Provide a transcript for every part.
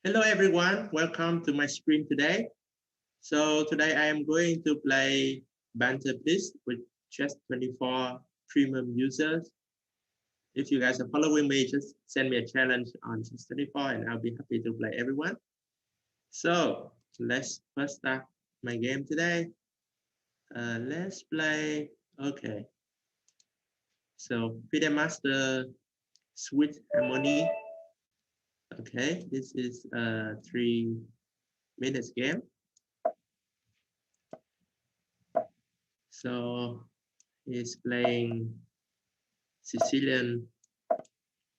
Hello everyone, welcome to my stream today. So today I am going to play Banter Blitz with Chess24 premium users. If you guys are following me, just send me a challenge on Chess24 and I'll be happy to play everyone. So let's first start my game today. Let's play, okay. So FIDE Master Sweet Harmony. Okay, this is a 3 minutes game. So he's playing Sicilian.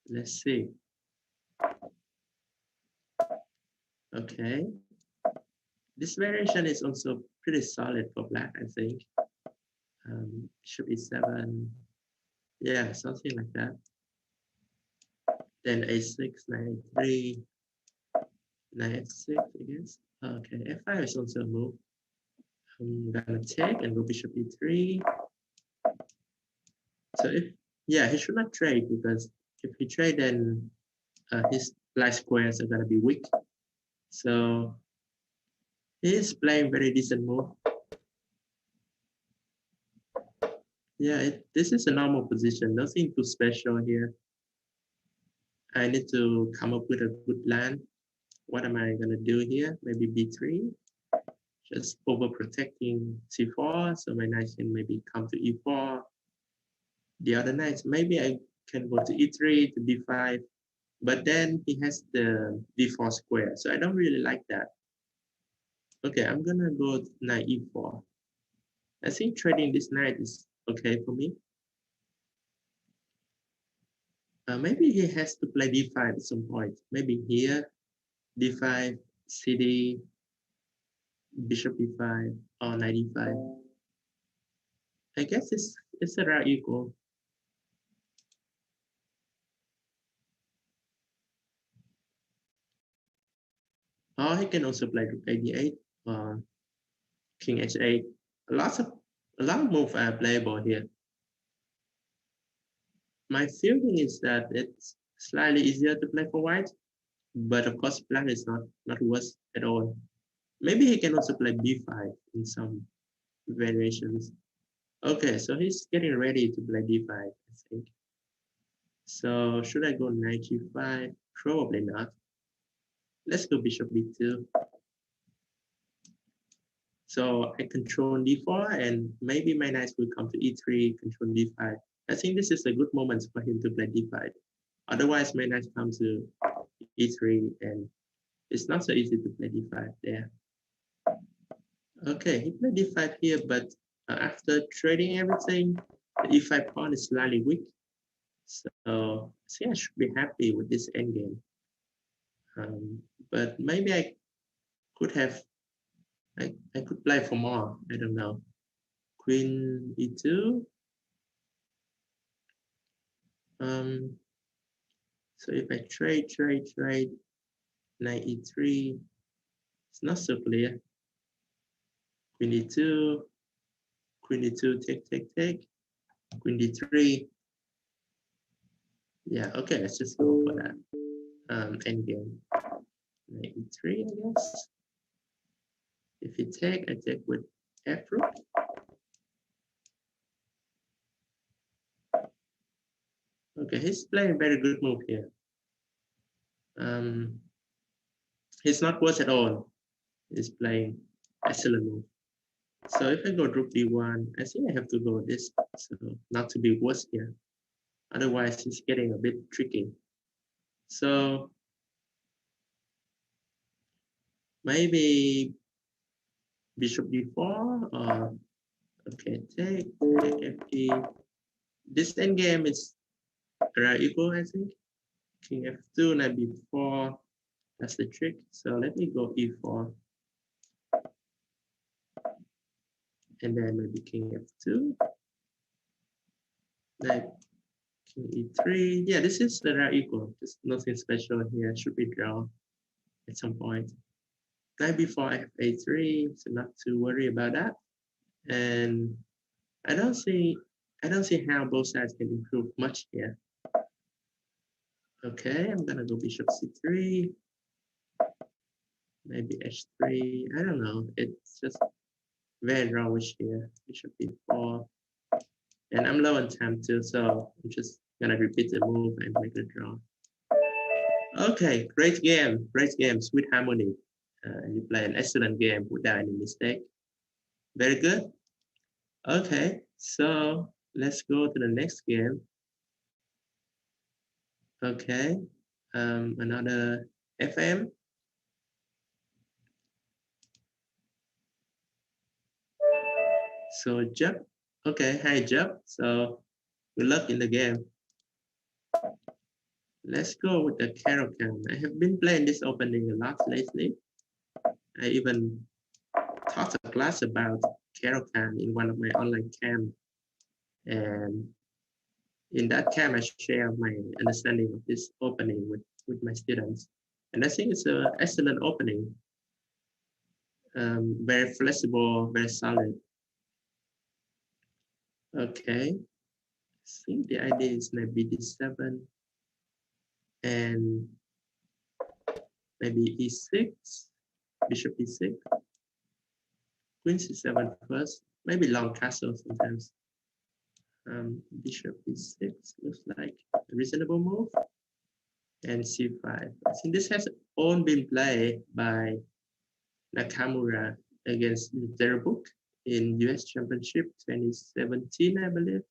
Let's see. Okay. This variation is also pretty solid for black, I think. Should be 7. Yeah, something like that. Then a6, knight 3, knight f6, I guess. Okay, f5 is also a move. I'm gonna take and go bishop e3. So if, yeah, he should not trade because if he trade, then his black squares are gonna be weak. So he's playing very decent move. Yeah, this is a normal position, nothing too special here. I need to come up with a good plan. What am I gonna do here? Maybe b3, just overprotecting c4, so my knight can maybe come to e4. The other knights, maybe I can go to e3 to d5, but then he has the d4 square, so I don't really like that. Okay, I'm gonna go to knight e4. I think trading this knight is okay for me. Maybe he has to play d5 at some point. Maybe here, d5, cd, bishop e5, or knight e5. I guess it's around equal. Or he can also play rook a8 or king h8. A lot of moves are playable here. My feeling is that it's slightly easier to play for white, but of course black is not worse at all. Maybe he can also play b5 in some variations. Okay, so he's getting ready to play d5, I think. So should I go knight g5? Probably not. Let's go bishop b2. So I control d4 and maybe my knights will come to e3, control d5. I think this is a good moment for him to play d5. Otherwise, my knights come to e3 and it's not so easy to play d5 there. Okay, he played d5 here, but after trading everything, the e5 pawn is slightly weak. So I think I should be happy with this endgame. But maybe I could have, I could play for more. I don't know. Queen e2. So if I trade, knight e3, it's not so clear. Queen d2, queen d2, take, queen d3. Yeah, okay, let's just go for that. Endgame. Knight e3, I guess. If he take, I take with f rook. Okay, he's playing very good move here. He's not worse at all. He's playing excellent move. So if I go rook d1, I think I have to go this, so not to be worse here. Otherwise, it's getting a bit tricky. So maybe bishop d4 or okay, take f8. This endgame is around equal, I think. King f2, knight b4. That's the trick. So let me go e4. And then maybe king f2. Knight king e3. Yeah, this is around equal. There's nothing special here. Should be drawn at some point. Knight b4 f8-3, so not to worry about that. And I don't see how both sides can improve much here. Okay, I'm gonna go bishop c3. maybe h3. I don't know. It's just very rawish here. Bishop b4. And I'm low on time too, so I'm just gonna repeat the move and make a draw. Okay, great game, sweet harmony. You play an excellent game without any mistake. Very good. Okay, so let's go to the next game. Okay, another FM. So jump. Okay, hi jump. So good luck in the game. Let's go with the Caro-Kann. I have been playing this opening a lot lately. I even taught a class about Caro-Kann in one of my online camps. And in that camp, I share my understanding of this opening with my students. And I think it's an excellent opening. Very flexible, very solid. Okay. I think the idea is maybe d7 and maybe e6, bishop e6, queen c7 first, maybe long castle sometimes. Bishop e6 looks like a reasonable move, and c5. I think this has all been played by Nakamura against Zerabuk in US Championship 2017, I believe.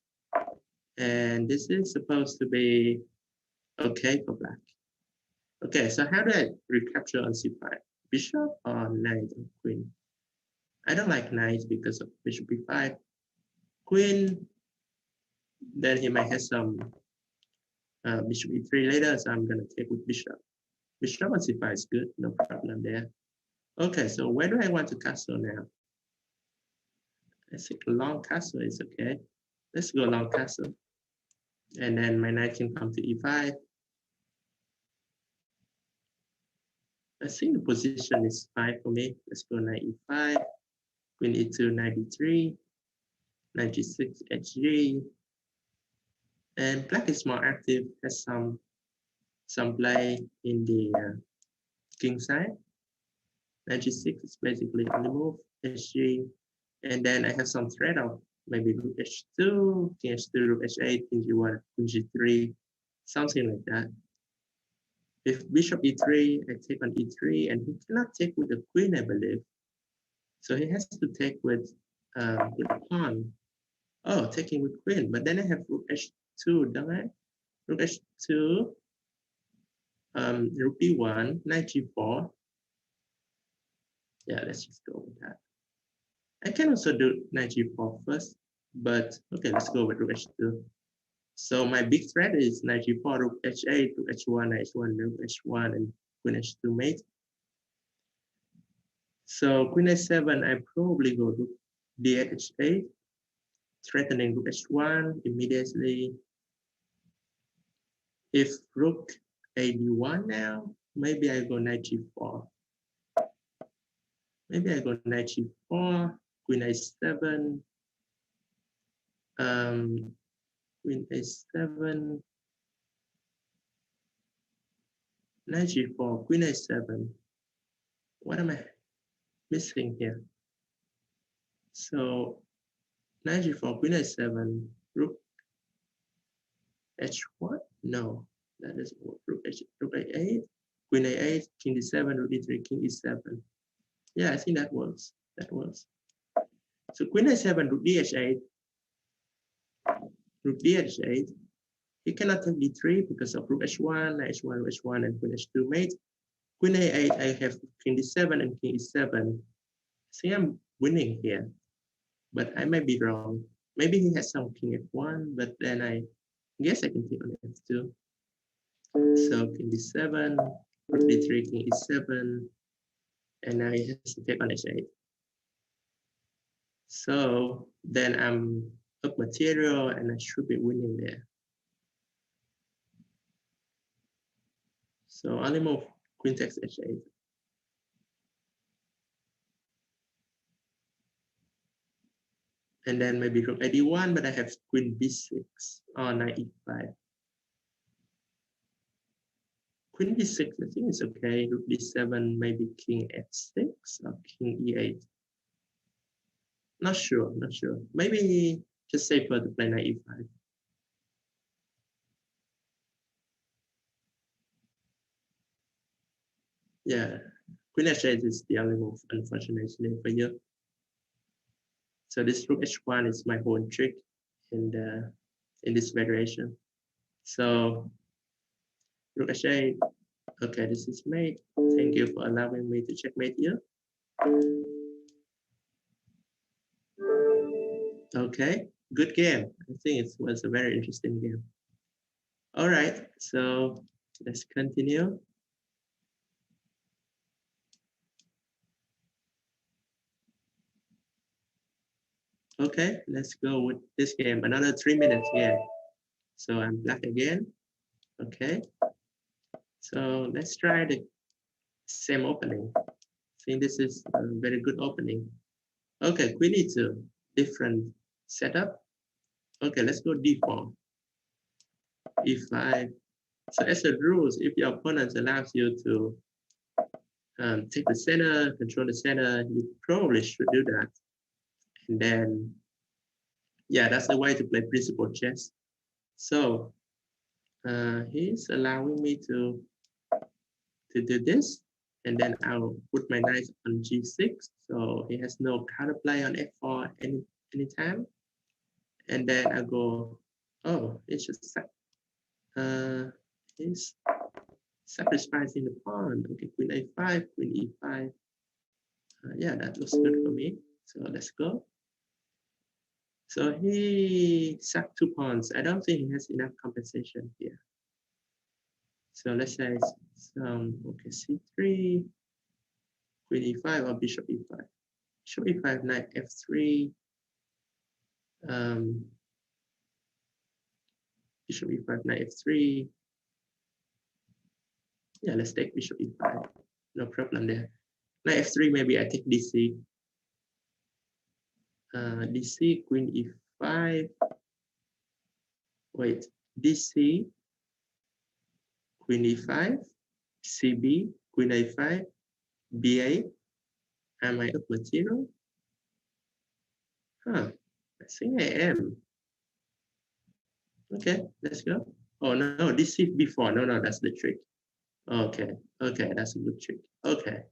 And this is supposed to be okay for black. Okay, so how do I recapture on c5? Bishop or knight or queen? I don't like knight because of bishop b5. Queen, then he might have some bishop e3 later, so I'm going to take with bishop. Bishop on c5 is good, no problem there. Okay, so where do I want to castle now? I think long castle is okay. Let's go long castle. And then my knight can come to e5. I think the position is fine for me. Let's go knight e5, queen e2, knight b3, knight g6, hg. And black is more active, has some play in the king side. Knight g6 is basically on the move, hg. And then I have some threat of maybe rook h2, king h2, rook h8, king g1, queen g3, something like that. If bishop e3, I take on e3, and he cannot take with the queen, I believe. So he has to take with a pawn. Oh, taking with queen, but then I have rook h2, don't I? Rook h2, rook b1, knight g4. Yeah, let's just go with that. I can also do knight g4 first, but okay, let's go with rook h2. So my big threat is knight g4, rook h8, rook h1, knight h1, rook h1, and queen h2 mate. So queen h7, I probably go rook d8 h8, threatening rook h1 immediately. If rook ad1 now, maybe I go knight g4. Maybe I go knight g4, queen a7, queen a7, knight g4, queen a7. What am I missing here? So knight g4, queen a7, rook h1? No, that is rook a8, queen a8, king d7, rook d3, king e7. Yeah, I think that works. That works. So queen a7, rook dh8, rook dh8. He cannot take d3 because of rook h1, knight h1, rook h1, and queen h2 mate. Queen a8, I have king d7 and king e7. See, I'm winning here, but I might be wrong. Maybe he has some king f1, but then I guess I can take on f2. So king d7, rook d3, king e7, and now he has to take on h8. So then I'm up material and I should be winning there. So only move queen takes h8. And then maybe rook ad1, but I have queen b6 or knight e5. Queen d6, I think it's okay. Rook d7, maybe king f6 or king e8. Not sure, not sure. Maybe just safer to play knight e5. Yeah, Queen h8 is the only move, unfortunately for you. So this rook h1 is my whole trick in this variation. So rook h8. Okay, this is mate. Thank you for allowing me to checkmate here. Okay, good game. I think it was a very interesting game. All right, so let's continue. Okay, let's go with this game. Another 3 minutes game. So I'm black again. Okay, so let's try the same opening. I think this is a very good opening. Okay, Queen e2, different setup. Okay, let's go d4, e5. So as a rules, if your opponent allows you to take the center, control the center, you probably should do that. And then, yeah, that's the way to play principal chess. So he's allowing me to do this, and then I'll put my knight on g6, so he has no counterplay on f4 anytime. And then I go, oh, it's just he's sacrificing the pawn. Okay, queen a5, queen e5. Yeah, that looks good for me. So let's go. So he sacked 2 pawns. I don't think he has enough compensation here. So let's say okay, c3, queen e5 or bishop e5. Bishop e5, knight f3. Bishop e5, knight f3. Yeah, let's take bishop e5. No problem there. Knight f3, maybe I take dc. dc, queen e5. Wait, dc, queen e5, cb, queen a5, b8. Am I up material? Huh, I think I am. Okay, let's go. Oh, no, this is before. No, that's the trick. Okay, that's a good trick. Okay,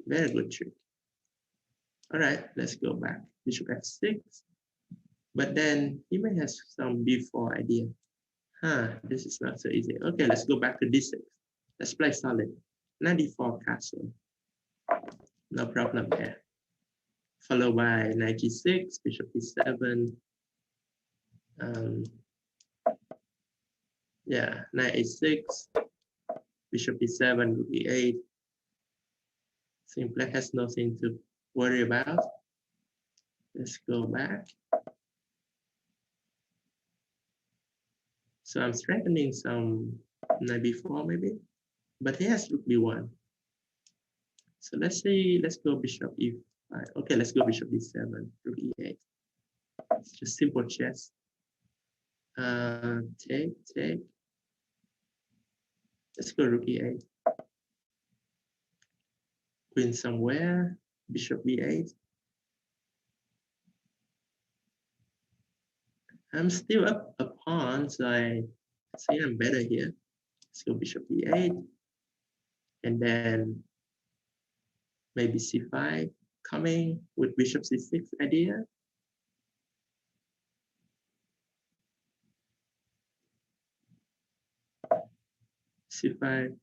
very good trick. All right, let's go back. Bishop f6. But then he may have some b4 idea. This is not so easy. Okay, let's go back to d6. Let's play solid. 94 castle. No problem there. Followed by knight g6, bishop e7. Yeah, knight a6, bishop e7, rook e8. I think black has nothing to worry about. Let's go back. So I'm threatening some knight b4 maybe, but he has rook b1. So let's go bishop e5. Okay, let's go bishop d7, rook e8. It's just simple chess. Take. Let's go rook e8. Queen somewhere, bishop b8. I'm still up a pawn, so I think I'm better here. Let's go bishop b8. And then maybe c5 coming with bishop c6 idea. c5.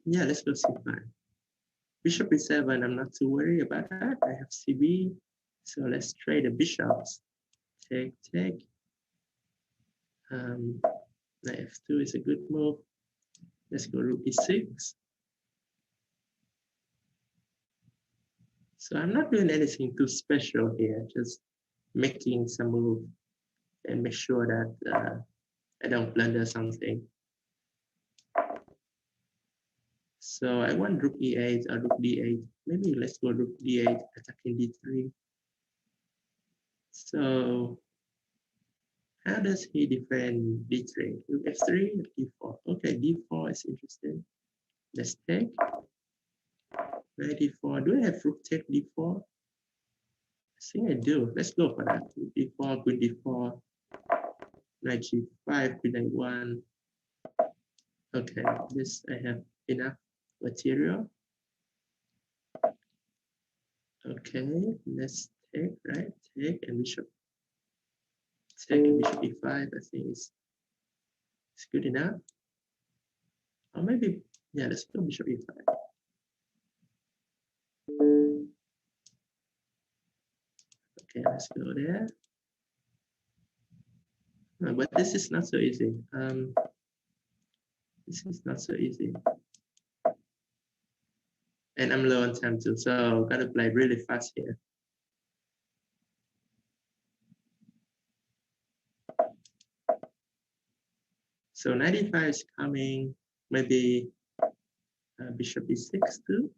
Yeah, let's go c5. Bishop e7, I'm not too worried about that. I have cb. So let's trade the bishops. Take. Knight f2 is a good move. Let's go rook e6. So I'm not doing anything too special here, just making some move and make sure that I don't blunder something. So I want rook e8 or rook d8. Maybe let's go rook d8, attacking d3. So How does he defend d3? Rook f3, d4. Okay, d4 is interesting. Let's take. Knight d4. Do I have rook take d4? I think I do. Let's go for that. Rook d4, queen d4, knight g5, queen a1. Okay, this I have enough material. Okay, let's take, right? Take and bishop. Take and bishop e5. I think it's good enough. Or maybe, yeah, let's go bishop e5. Okay, let's go there. But this is not so easy. This is not so easy. And I'm low on time too, so gotta play really fast here. So 95 is coming, maybe bishop e6 too.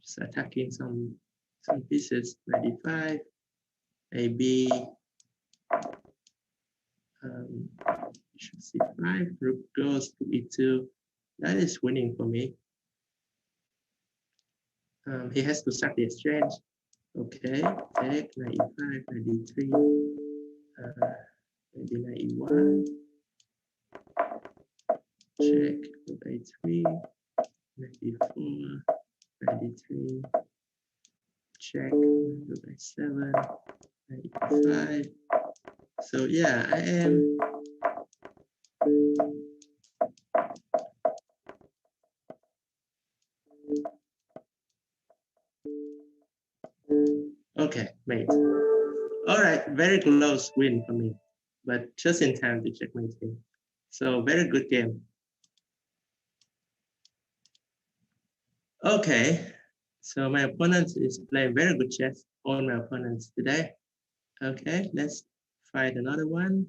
Just attacking some pieces. 95, AB, bishop c5, rook goes to e2. That is winning for me. He has to sack the exchange. Okay, take knight e5, knight d3, maybe knight e1. Check, rook a3, knight d4, knight d3. Check, rook a7, knight e5. So yeah, I am okay, mate. All right, very close win for me, but just in time to check my team. So very good game. Okay, so my opponent is playing very good chess. All my opponents today. Okay, let's find another one.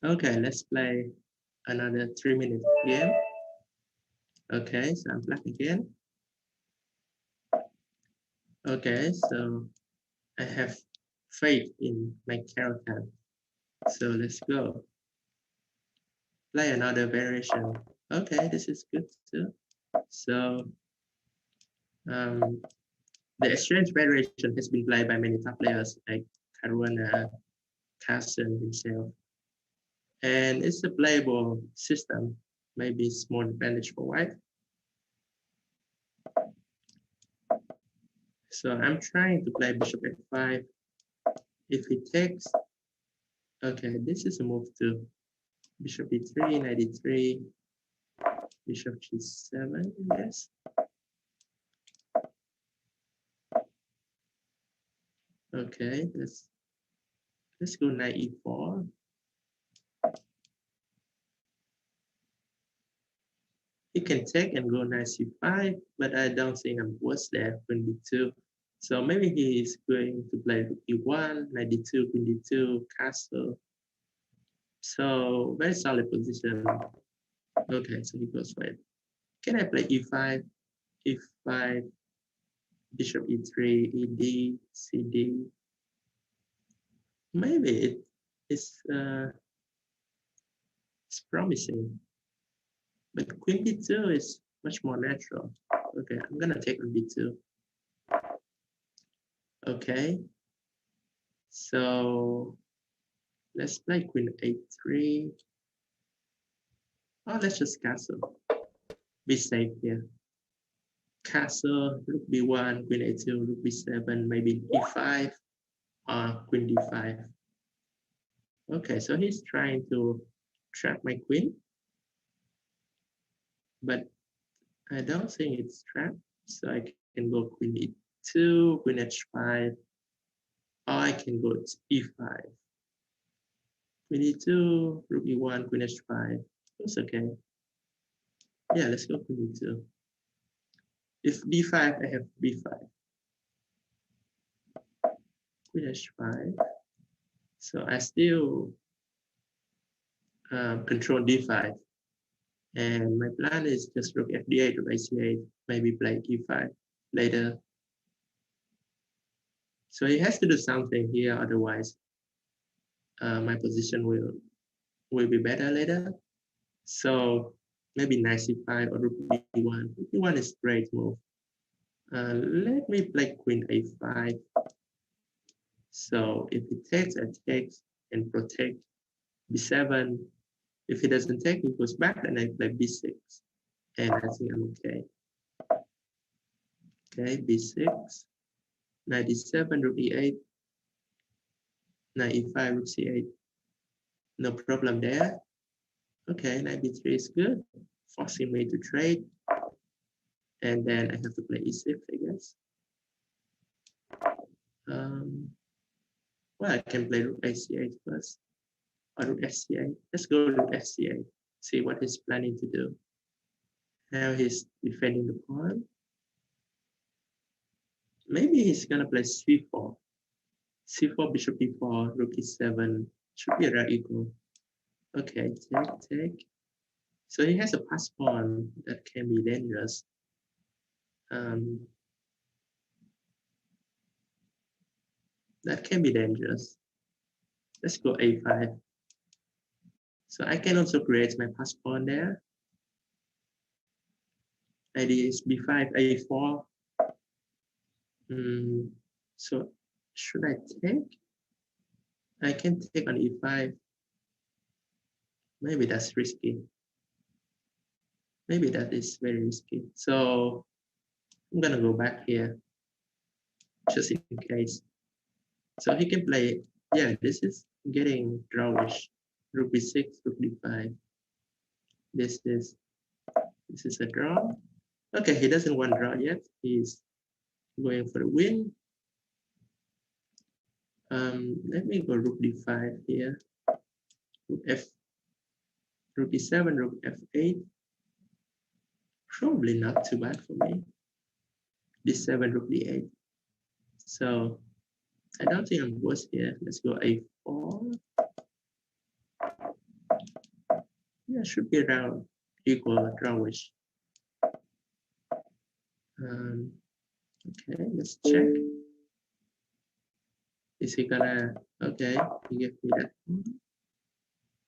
Okay, let's play another 3-minute game. Okay, so I'm black again. Okay, so I have faith in my character. So let's go. Play another variation. Okay, this is good too. So the exchange variation has been played by many top players like Caruana, Carson himself. And it's a playable system. Maybe it's more advantage for white. So I'm trying to play bishop f5. If he takes, okay, this is a move too. Bishop e3, knight e3, bishop g7, I guess. Okay, let's go knight e4. He can take and go knight c5, but I don't think I'm worse there, queen b2. So maybe he is going to play e1, knight d2, queen d2, castle. So very solid position. Okay, so he goes right. Can I play e5, e5, bishop e3, ed, cd? Maybe it's promising, but queen b2 is much more natural. Okay, I'm gonna take on b2. Okay, so let's play queen a3. Oh, let's just castle. Be safe here. Castle, rook b1, queen a2, rook b7, maybe e5, or queen d5. Okay, so he's trying to trap my queen, but I don't think it's trapped. So I can go queen e2, queen h5, or I can go e5. Queen e2, rook e1, queen h5. It's okay. Yeah, let's go queen e2. If d5, I have b5. Queen h5. So I still control d5. And my plan is just rook fd8, rook ac8, maybe play e5 later. So he has to do something here, otherwise my position will be better later. So maybe knight c5 or rook b1. Rook b1 is great move. Let me play queen a5. So if he takes, I take and protect b7. If he doesn't take, he goes back, and I play b6. And I think I'm okay. Okay, b6, knight d7, rook e8, knight e5, rook c8. No problem there. Okay, knight b3 is good, forcing me to trade. And then I have to play e6, I guess. Well, I can play rook ac8 first, or rook fc8. Let's go rook fc8, see what he's planning to do. How he's defending the pawn. Maybe he's gonna play c4. c4, bishop e4, rook e7, should be right equal. Okay, take. So he has a pass pawn that can be dangerous. That can be dangerous. Let's go a5. So I can also create my pass pawn there. Idea is b5, a4. So should I take? I can take on e5. Maybe that's risky. Maybe that is very risky. So I'm gonna go back here, just in case. So he can play, yeah, this is getting drawish. Rook b6, rook d5. This is a draw. Okay, he doesn't want draw yet. He's going for the win. Let me go rook d5 here. Rook e7, rook f8. Probably not too bad for me. d7, rook d8. So I don't think I'm worse here. Let's go a4. Yeah, should be around equal drawish. Okay, let's check. Is he gonna? Okay, he gave me that.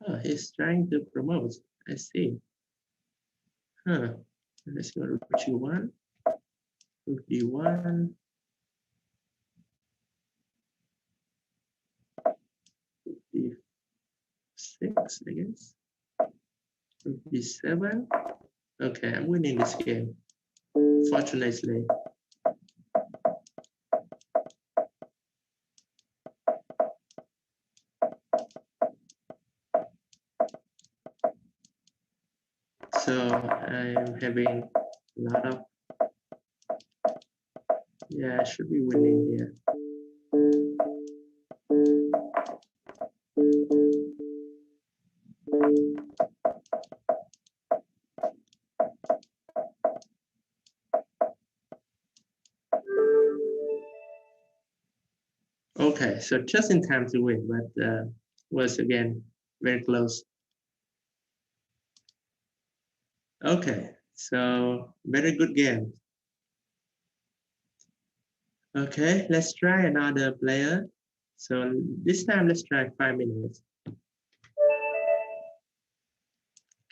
Oh, he's trying to promote. I see. Let's go rook g1, rook d1, rook d6, I guess. Rook d7. Okay, I'm winning this game, fortunately. So I'm having a lot of, yeah, I should be winning here. Okay, so just in time to win, but was again very close. Okay, so very good game. Okay, let's try another player. So this time let's try 5 minutes.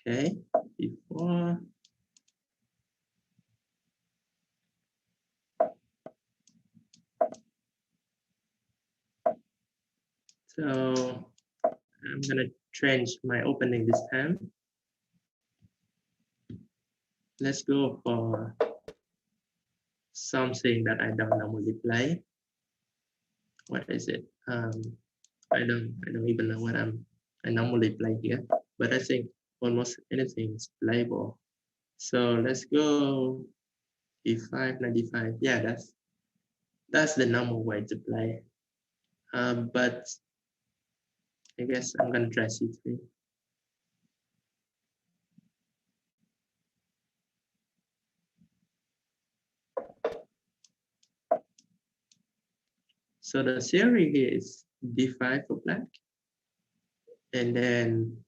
Okay, before. So I'm gonna change my opening this time. Let's go for something that I don't normally play. What is it? I don't even know what I normally play here, but I think almost anything is playable. So let's go e5, knight d5. Yeah, that's the normal way to play. But I guess I'm gonna try c3. So the theory here is d5 for black, and then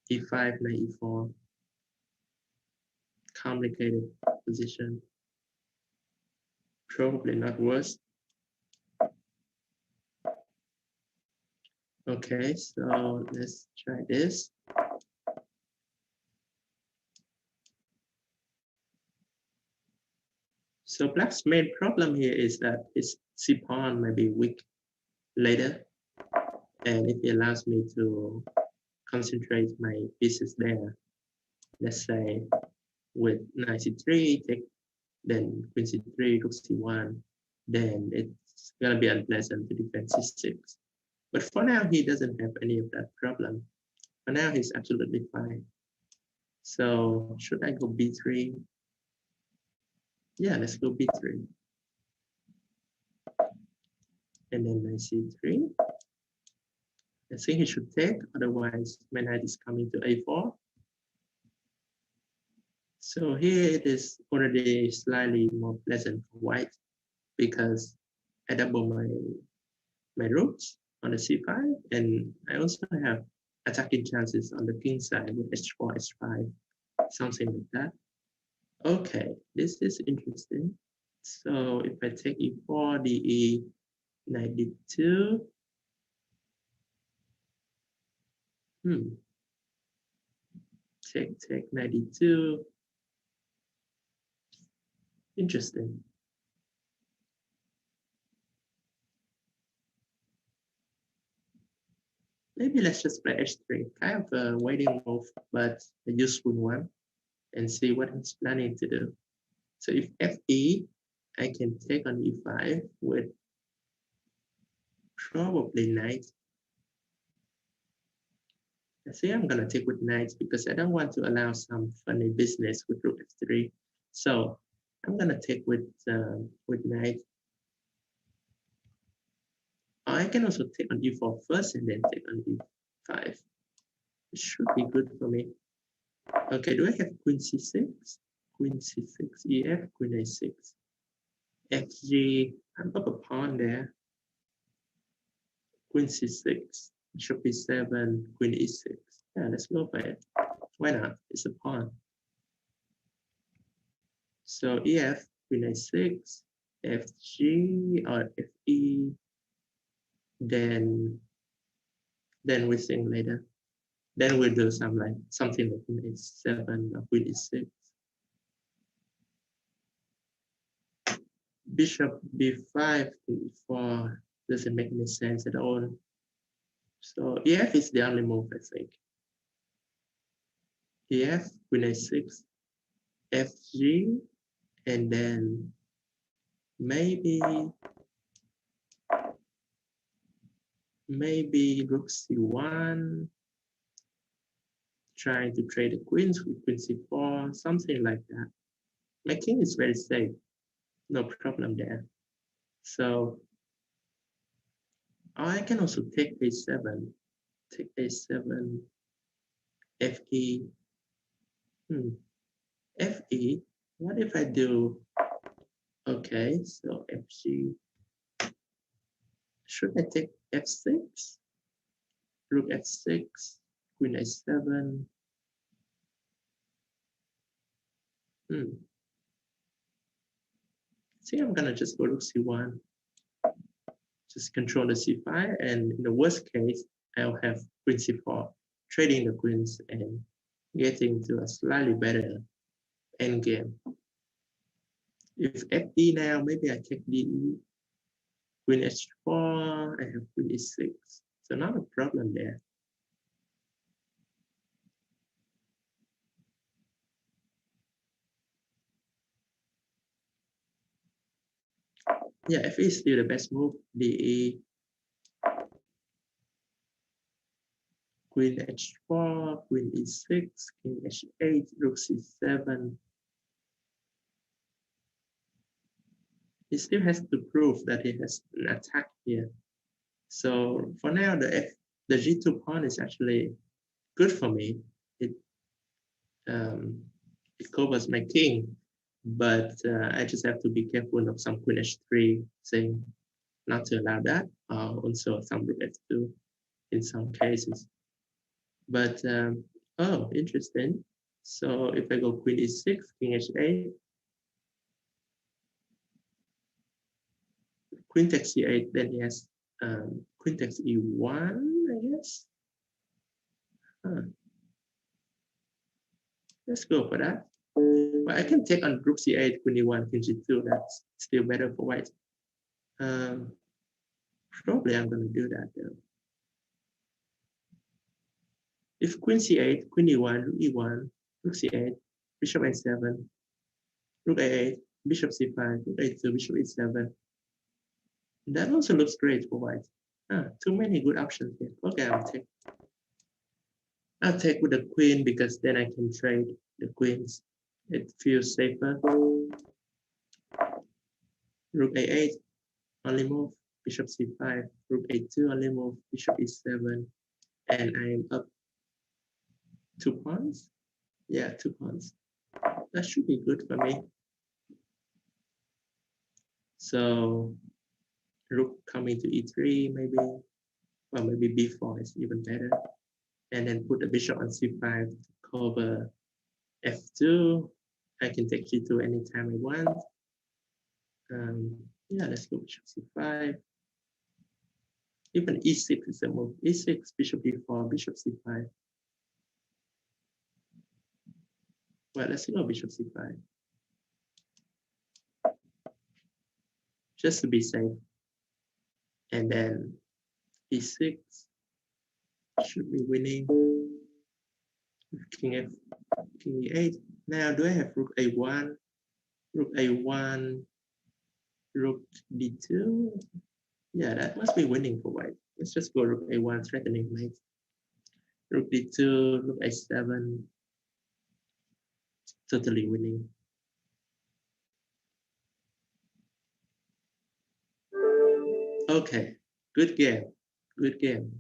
e5, knight e4. Complicated position. Probably not worse. Okay, so let's try this. So black's main problem here is that his c pawn might be weak later, and if it allows me to concentrate my pieces there, let's say with knight c3, take then queen c3, rook c1, then it's gonna be unpleasant to defend c6. But for now, he doesn't have any of that problem. For now, he's absolutely fine. So should I go b3? Yeah, let's go b3. And then knight c3. I think he should take, otherwise my knight is coming to a4. So here it is already slightly more pleasant for white because I double my rooks on the c5, and I also have attacking chances on the king side with h4, h5, something like that. Okay, this is interesting. So if I take e4, de, knight d2, take knight d2. Interesting. Maybe let's just play h3. Kind of a waiting move, but a useful one, and see what he's planning to do. So if fe, I can take on e5 with probably knight. I think I'm gonna take with knight because I don't want to allow some funny business with rook f3. So I'm gonna take with knight. I can also take on e4 first and then take on e5. It should be good for me. Okay, do I have queen c6? Queen c6, ef, queen a6. fg, I'm up a pawn there. Queen c6, bishop b7, queen e6. Yeah, let's go for it. Why not? It's a pawn. So ef, queen a6, fg or fe, then we think later. Then we'll do something like queen a7 or queen e6. Bishop b5 to e4 doesn't make any sense at all. So ef is the only move, I think. ef, queen a6, fg, and then maybe rook c1, trying to trade the queens with queen c4, something like that. My king is very safe, no problem there. So I can also take a7, fe. Fe, what if I do, okay, so fg, should I take f6? Rook f6, queen a7. I think I'm gonna just go rook c1, just control the c5, and in the worst case, I'll have queen c4, trading the queens and getting to a slightly better endgame. If fd now, maybe I take de, queen h4, I have queen e6, so not a problem there. Yeah, fe is still the best move. De, queen h4, queen e6, king h8, rook c7. He still has to prove that he has an attack here. So for now, the g2 pawn is actually good for me. It covers my king, but I just have to be careful of some queen h3 thing, not to allow that. Also some rook f2 in some cases. But oh, interesting. So if I go queen e6, king h8, queen takes e8, then he has queen takes e1, I Yes. Let's go for that. But I can take on rook c8, queen e1, queen g2. That's still better for white. Probably I'm going to do that though. If queen c8, queen e1, rook e1, rook c8, bishop a7, rook a8, bishop c5, rook a2, bishop e7. That also looks great for white. Too many good options here. Okay, I'll take with the queen because then I can trade the queens. It feels safer. Rook a8, only move, bishop c5, rook a2, only move, bishop e7, and I am up 2 pawns. Yeah, 2 pawns. That should be good for me. So rook coming to e3, maybe, well, maybe b4 is even better. And then put the bishop on c5 to cover f2. I can take g2 anytime I want. Yeah, let's go bishop c5. Even e6 is a move. e6, bishop e4, bishop c5. Well, let's go bishop c5. Just to be safe. And then e6 should be winning. King e8. Now, do I have rook a1? Rook a1, rook d2? Yeah, that must be winning for white. Let's just go rook a1, threatening mate. Rook d2, rook a7. Totally winning. Okay, good game. Good game.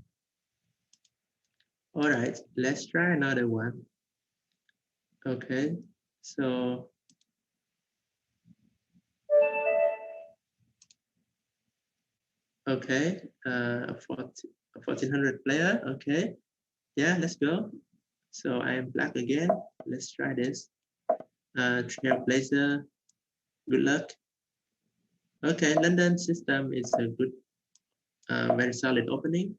All right, let's try another one. Okay, so okay, a 1400 player. Okay, yeah, let's go. So I am black again. Let's try this. Trailblazer, good luck. Okay, London system is a good, very solid opening.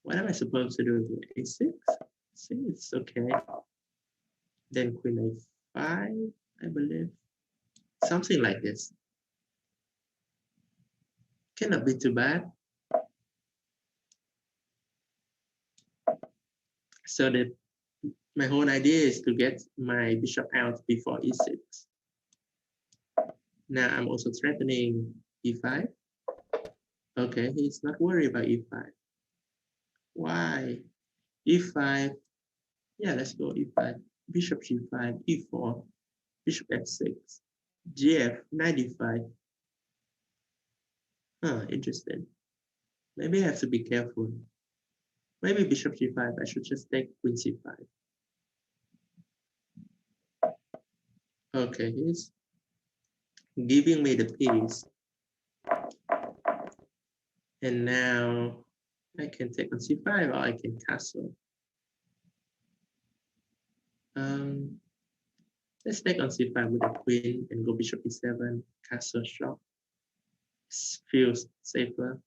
What am I supposed to do? A6? See, it's okay. Then queen a5, I believe. Something like this. Cannot be too bad. So my whole idea is to get my bishop out before e6. Now I'm also threatening e5. Okay, he's not worried about e5. Why? e5. Yeah, let's go e5. Bishop g5, e4, bishop f6, gf, knight e5. Interesting. Maybe I have to be careful. Maybe bishop g5, I should just take queen c5. Okay, he's giving me the piece. And now I can take on c5 or I can castle. Let's take on c5 with the queen and go bishop e7, castle shot. Feels safer.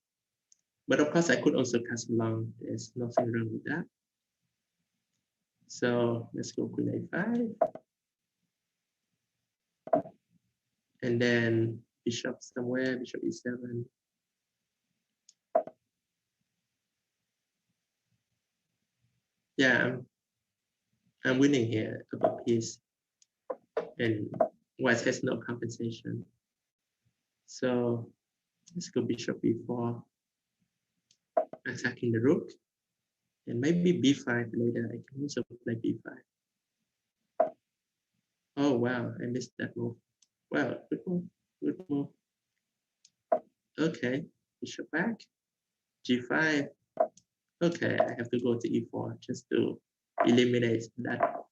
But of course, I could also castle long. There's nothing wrong with that. So let's go queen a5. And then bishop somewhere, bishop e7. Yeah, I'm winning here about piece. And white has no compensation. So let's go bishop e4, attacking the rook. And maybe b5 later. I can also play b5. Oh, wow, I missed that move. Wow, good move, good move. Okay, bishop back, g5. Okay, I have to go to e4 just to eliminate that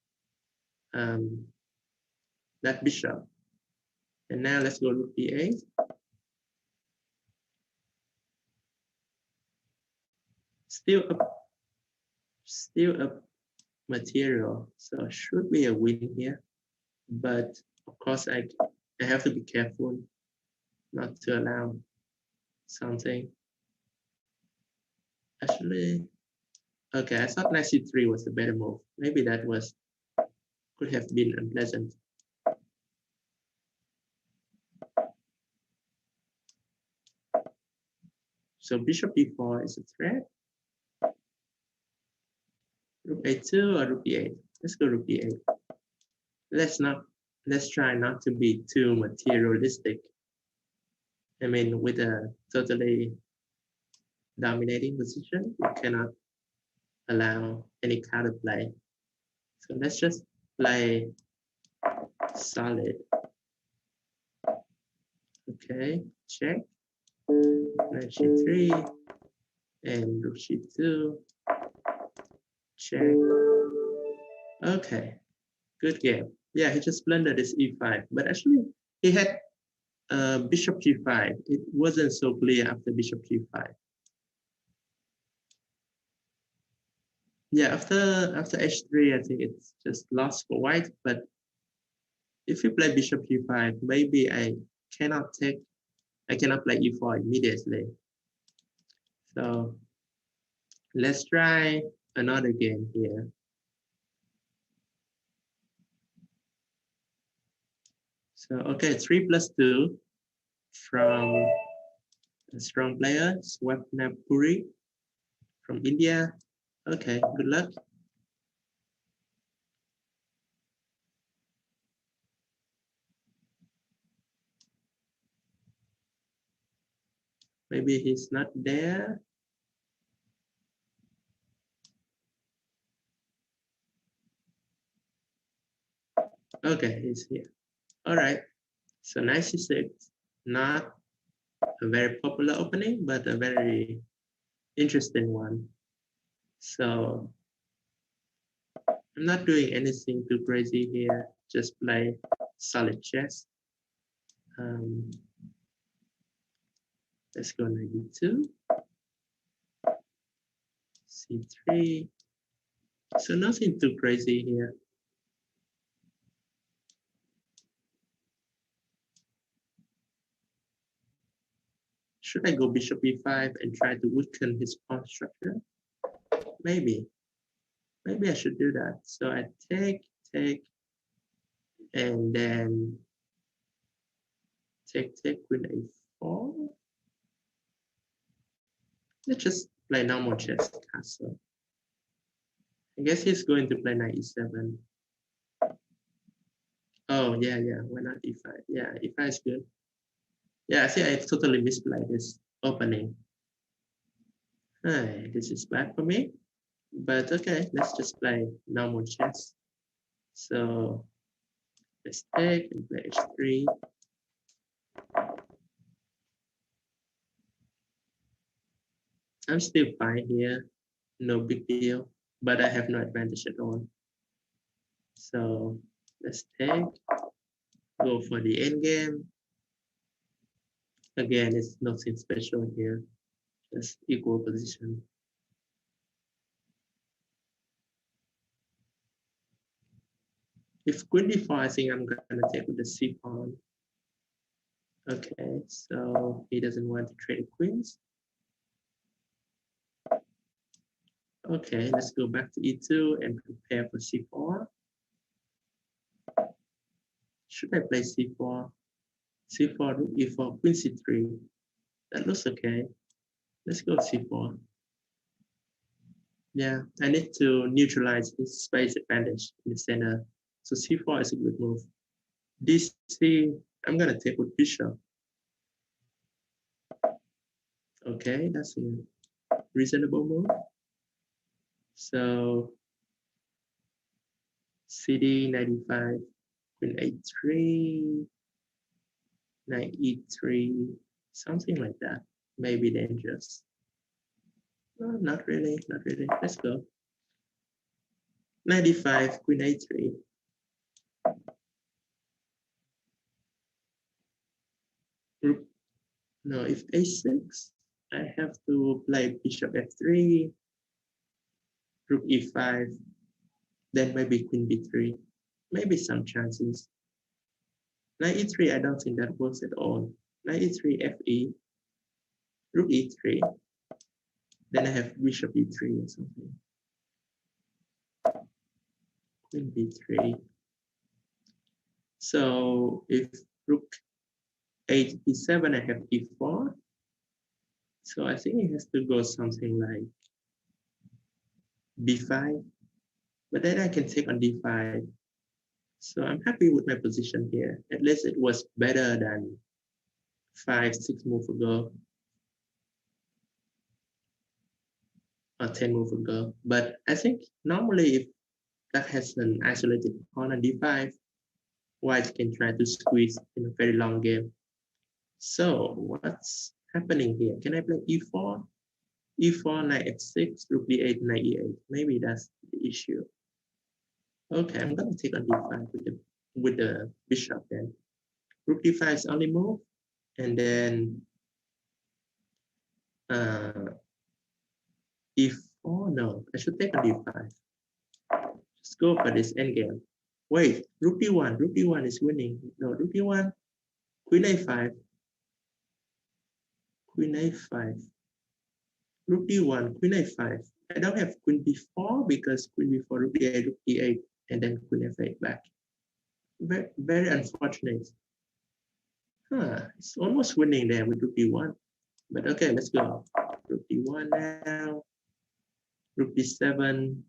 that bishop. And now let's go rook e8. Still up material, so should be a win here. But of course, I have to be careful not to allow something. Actually, okay, I thought knight c3 was a better move. Maybe that could have been unpleasant. So bishop b4 is a threat. Rook a2 or rook e8. Let's go rook e8. Let's try not to be too materialistic. I mean, with a totally dominating position, we cannot allow any counterplay. So let's just play solid. Okay, check. Knight c3 and rook c2. Check. Okay, good game. Yeah, he just blundered his e5, but actually he had bishop g5. It wasn't so clear after bishop g5. Yeah, after h3, I think it's just lost for white. But if you play bishop g5, maybe I cannot play e4 immediately. So let's try another game here. So okay, 3+2 from a strong player, Swapnapuri from India. Okay, good luck. Maybe he's not there. Okay, he's here. All right. So knight c6, not a very popular opening, but a very interesting one. So I'm not doing anything too crazy here. Just play solid chess. Let's go knight d2, c3. So nothing too crazy here. Should I go bishop e5 and try to weaken his pawn structure? Maybe I should do that. So I take, and then take, queen a4. Let's just play normal chess castle. I guess he's going to play knight e7. Oh, yeah, why not e5? Yeah, e5 is good. Yeah, I see I totally misplayed this opening. Hey, this is bad for me. But okay, let's just play normal chess. So let's take and play h3. I'm still fine here, no big deal, but I have no advantage at all. So let's take, go for the endgame. Again, it's nothing special here, just equal position. If queen d4, I think I'm gonna take with the c pawn. Okay, so he doesn't want to trade queens. Okay, let's go back to e2 and prepare for c4. Should I play c4? c4, rook e4, queen c3. That looks okay. Let's go c4. Yeah, I need to neutralize his space advantage in the center. So c4 is a good move. dc, I'm gonna take with bishop. Okay, that's a reasonable move. So cd 95, queen a3, knight e3, something like that. Maybe dangerous. No, not really. Let's go. 95, queen a3. No, if a6, I have to play bishop f3, rook e5, then maybe queen b3. Maybe some chances. Knight e3, I don't think that works at all. Knight e3, fe, rook e3. Then I have bishop e3 or something. Queen b3. So if rook 8 e7, I have e4. So I think it has to go something like b5. But then I can take on d5. So I'm happy with my position here. At least it was better than 5-6 moves ago. Or 10 moves ago. But I think normally if that has an isolated pawn on d5, white can try to squeeze in a very long game. So what's happening here? Can I play e4? e4, knight f6, rook d8, knight e8. Maybe that's the issue. Okay, I'm going to take on d5 with the bishop then. Rook d5 is only move. And then e4, no, I should take on d5. Let's go for this endgame. Wait, rook d1 is winning. No, rook d1, queen a5, queen a5, rook d1, queen a5. I don't have queen b4 because queen b4, rook d8, rook d8, and then queen f8 back. Very, very unfortunate. It's almost winning there with rook d1. But okay, let's go. Rook d1 now. Rook d7.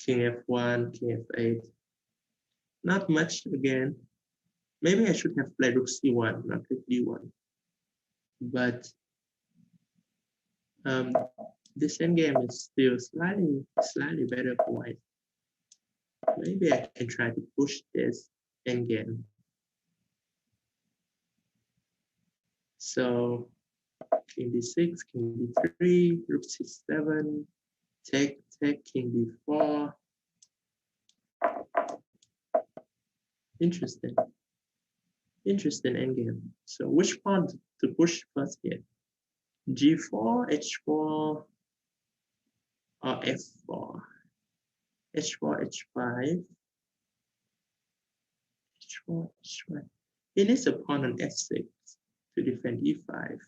King f1, king f8. Not much again. Maybe I should have played rook c1, not rook d1. But this endgame is still slightly better for white. Maybe I can try to push this endgame. So king d6, king d3, rook c7, take, king d4. Interesting endgame. So which pawn to push first here? G4, H4, or F4? H4, H5, H4, H5. It needs a pawn on F6 to defend E5.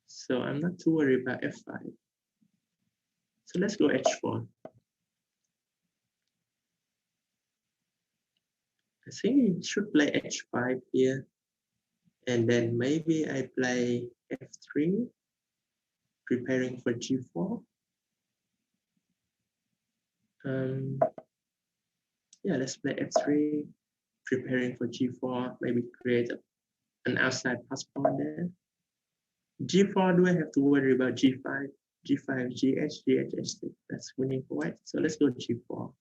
So I'm not too worried about F5. So let's go H4. I think I should play H5 here. And then maybe I play F3, preparing for G4. Yeah, let's play F3, preparing for G4, maybe create an outside pass pawn there. G4, do I have to worry about G5, G5, GH, GH, H6? That's winning for white. So let's go G4.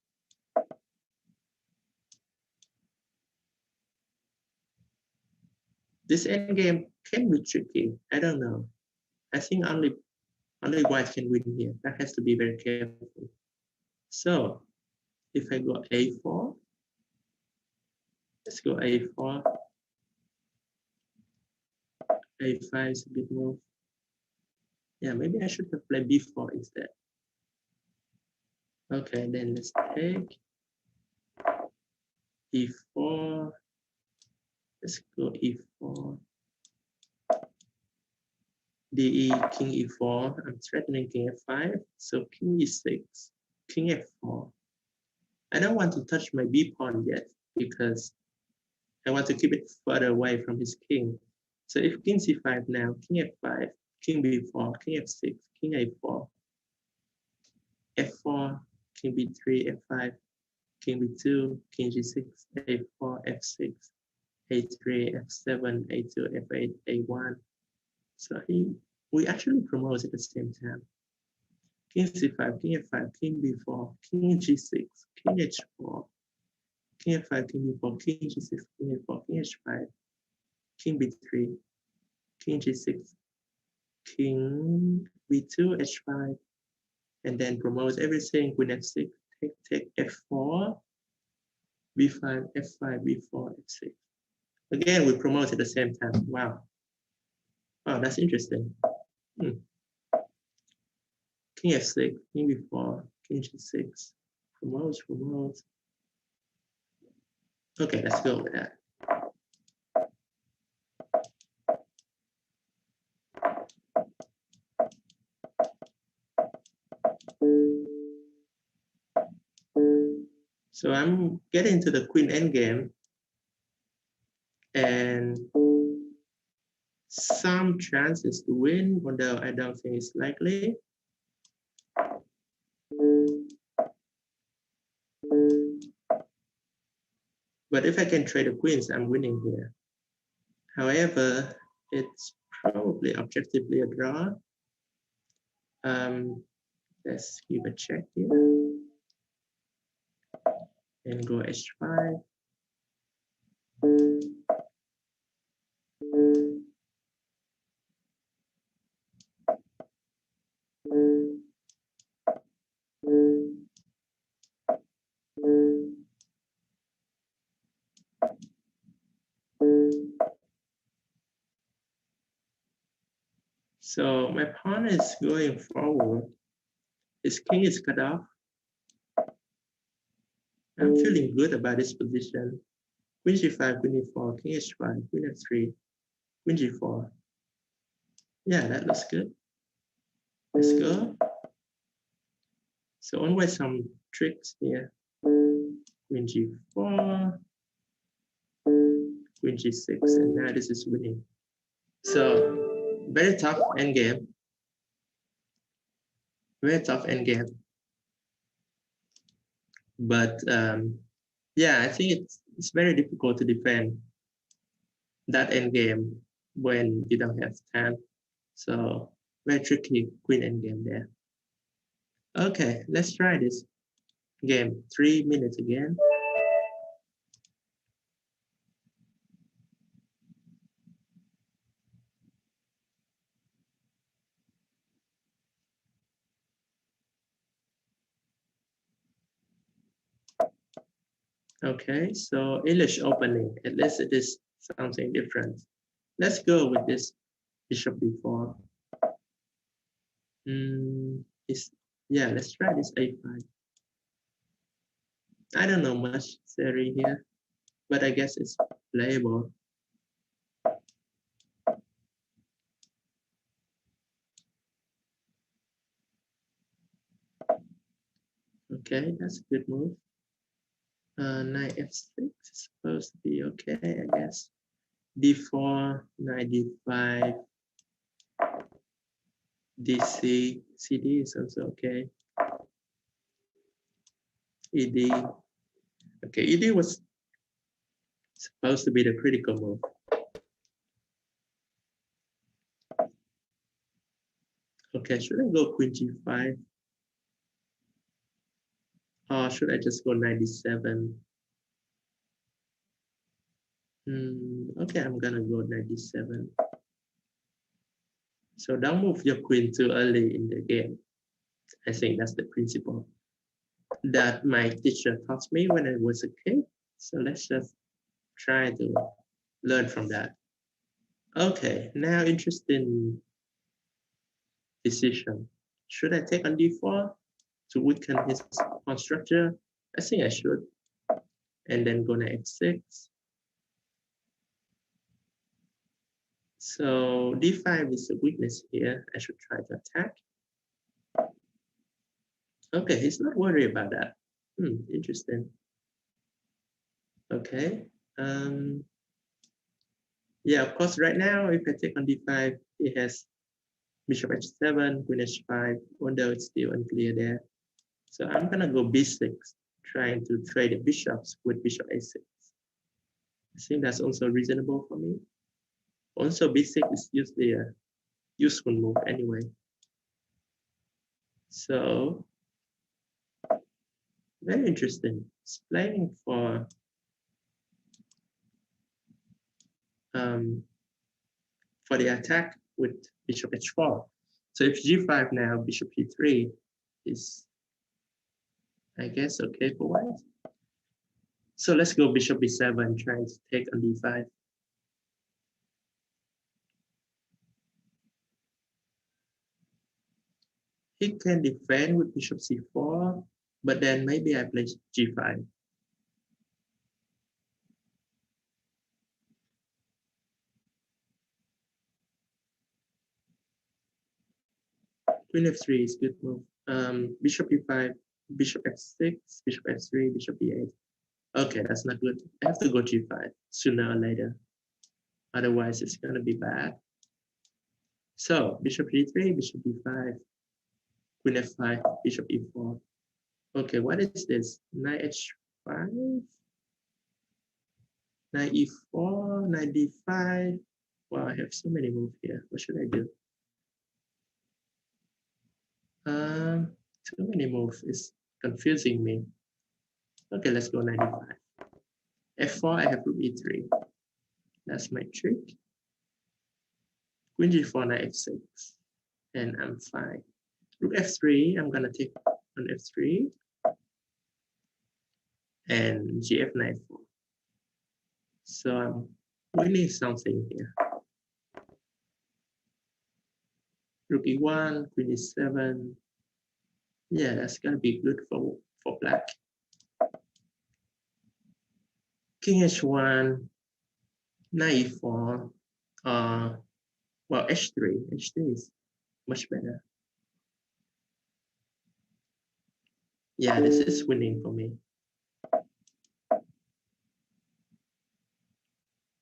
This endgame can be tricky. I don't know. I think only white can win here. That has to be very careful. So if I go A4, let's go A4. A5 is a good move. Yeah, maybe I should have played B4 instead. Okay, then let's take E4. Let's go E4. DE, king E4. I'm threatening king F5. So king E6, king F4. I don't want to touch my B pawn yet because I want to keep it further away from his king. So if king C5 now, king F5, king B4, king F6, king A4, F4, king B3, F5, king B2, king G6, A4, F6, A3, F7, A2, F8, A1. So we actually promote at the same time. King C5, king F5, king B4, king G6, king H4, king F5, king B4, king G6, king A4, king H5, king B3, king G6, king B2, H5, and then promote everything, queen F6, take F4, B5, F5, B4, F6. Again, we promote at the same time. Wow. Oh, that's interesting. King F6, king B4, king G6, promote. Okay, let's go with that. So I'm getting to the queen endgame, and some chances to win, although I don't think it's likely. But if I can trade the queens, I'm winning here. However, it's probably objectively a draw. Let's give a check here and go h5. So my pawn is going forward. His king is cut off. I'm feeling good about this position. Queen g5, queen e4, king h5, queen f3, queen g4. Yeah, that looks good. Let's go. So always some tricks here. Queen g4, queen g6, and now this is winning. So very tough endgame. Very tough endgame. But yeah, I think it's very difficult to defend that endgame when you don't have time. So very tricky queen endgame there. Okay, let's try this game. 3 minutes again. Okay, so English opening. At least it is something different. Let's go with this bishop b4. Yeah, let's try this a5. I don't know much theory here, but I guess it's playable. Okay, that's a good move. Knight f6 is supposed to be okay, I guess. d4, knight d5, dc, cd is also okay. ed. Okay, ed was supposed to be the critical move. Okay, should I go queen g5? Or should I just go 97? Okay, I'm gonna go 97. So don't move your queen too early in the game. I think that's the principle that my teacher taught me when I was a kid. So let's just try to learn from that. Okay, now interesting decision. Should I take on d4 to weaken his pawn structure? I think I should. And then go to f6. So d5 is a weakness here. I should try to attack. Okay, he's not worried about that. Interesting. Okay. Yeah, of course, right now, if I take on d5, he has bishop h7, queen h5, although it's still unclear there. So I'm gonna go b6, trying to trade the bishops with bishop a6. I think that's also reasonable for me. Also, b6 is usually a useful move anyway. So, very interesting. It's playing for the attack with bishop h4. So if g5 now, bishop e3 is, I guess, okay for white. So let's go bishop b7, trying to take on d5. He can defend with bishop c4, but then maybe I play g5. Queen f3 is good move. Bishop e5, bishop f6, bishop f3, bishop e8. Okay, that's not good. I have to go g5 sooner or later. Otherwise, it's going to be bad. So, bishop g3, bishop d5, queen f5, bishop e4. Okay, what is this? Knight h5, knight e4, knight d5. Wow, I have so many moves here. What should I do? Too many moves is confusing me. Okay, let's go knight d5. f4, I have rook e3. That's my trick. Queen g4, knight f6. And I'm fine. Rook f3, I'm gonna take on f3. And gf knight 4. So I'm winning something here. Rook e1, queen e7. Yeah, that's gonna be good for black. King h1, knight e4. Well, h3. h3 is much better. Yeah, this is winning for me.